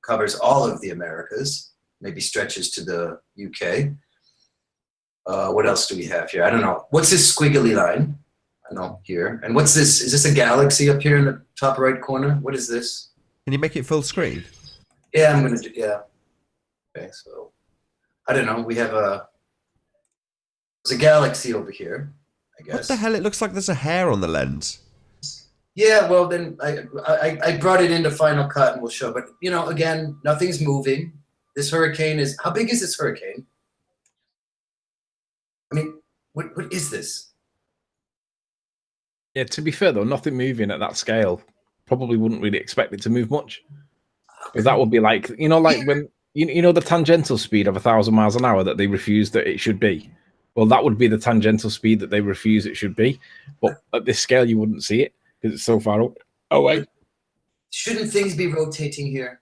covers all of the Americas, maybe stretches to the UK. What else do we have here? I don't know. What's this squiggly line? I don't know, here. And what's this? Is this a galaxy up here in the top right corner? What is this? Can you make it full screen? Yeah, I'm going to do, yeah. Okay, so, I don't know. We have there's a galaxy over here, I guess. What the hell? It looks like there's a hair on the lens. Yeah, well, then I brought it into Final Cut and we'll show. But, you know, again, nothing's moving. This hurricane is, how big is this hurricane? I mean, what is this? Yeah, to be fair though, nothing moving at that scale. Probably wouldn't really expect it to move much. Because that would be like, you know, like when you know the tangential speed of 1,000 miles an hour that they refuse that it should be. Well, that would be the tangential speed that they refuse it should be. But at this scale, you wouldn't see it because it's so far away. Shouldn't things be rotating here?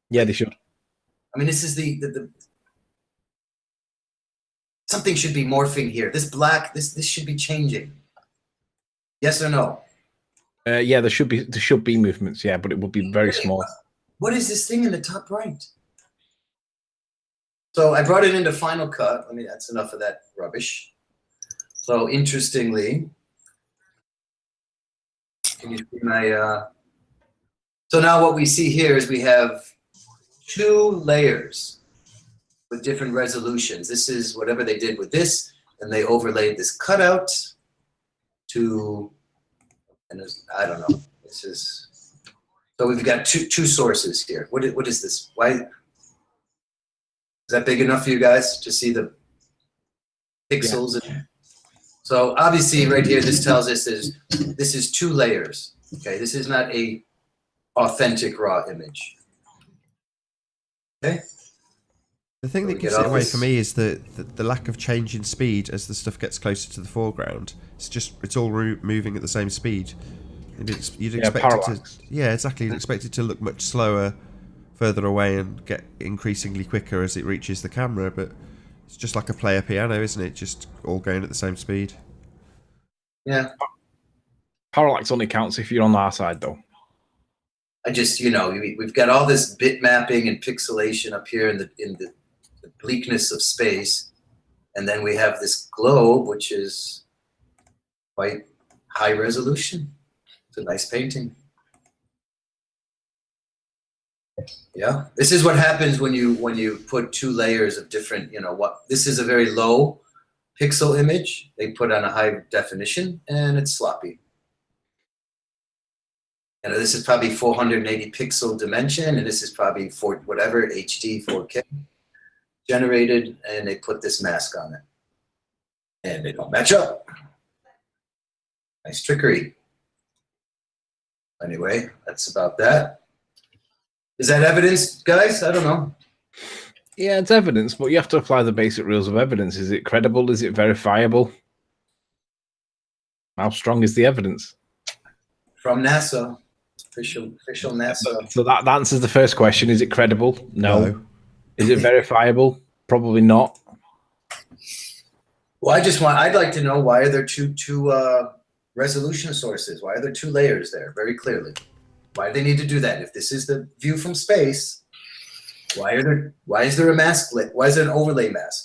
Yeah, they should. I mean, this is the something should be morphing here. This black, this should be changing. Yes or no? Yeah, there should be movements. Yeah, but it would be very small. What is this thing in the top right? So I brought it into Final Cut. I mean, that's enough of that rubbish. So interestingly, can you see my? So now what we see here is we have 2 layers with different resolutions. This is whatever they did with this, and they overlaid this cutout to, and I don't know. This is. So we've got two sources here. What is this? Why is that big enough for you guys to see the pixels? Yeah. So obviously, right here, this tells us this is 2 layers. Okay, this is not a authentic raw image. Okay, The thing that gives it away for me is the lack of change in speed as the stuff gets closer to the foreground. It's all moving at the same speed. You'd expect it to, yeah, exactly. You'd expect it to look much slower further away and get increasingly quicker as it reaches the camera, but it's just like a player piano, isn't it? Just all going at the same speed. Yeah. Parallax only counts if you're on our side, though. I just, we've got all this bit mapping and pixelation up here in the bleakness of space, and then we have this globe, which is quite high resolution. It's a nice painting. Yeah, this is what happens when you put two layers of different, this is a very low pixel image. They put on a high definition, and it's sloppy. This is probably 480 pixel dimension, and this is probably HD 4K generated, and they put this mask on it, and they don't match up. Nice trickery. Anyway, that's about that. Is that evidence, guys? I don't know. Yeah, it's evidence, but you have to apply the basic rules of evidence. Is it credible? Is it verifiable? How strong is the evidence? From NASA, official NASA. So that answers the first question. Is it credible? No. Is it verifiable? Probably not. Well, I'd like to know, why are there two resolution sources? Why are there two layers there very clearly? Why do they need to do that? If this is the view from space, why is there a mask lit? Why is there an overlay mask?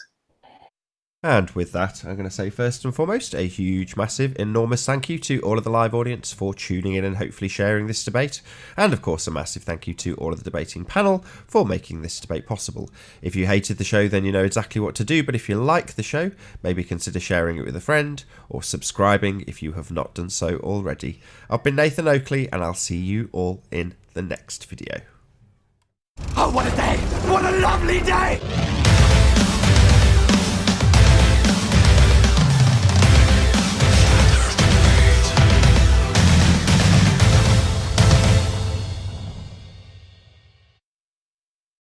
And with that, I'm going to say first and foremost, a huge, massive, enormous thank you to all of the live audience for tuning in and hopefully sharing this debate. And of course, a massive thank you to all of the debating panel for making this debate possible. If you hated the show, then you know exactly what to do. But if you like the show, maybe consider sharing it with a friend or subscribing if you have not done so already. I've been Nathan Oakley, and I'll see you all in the next video. Oh, what a day! What a lovely day!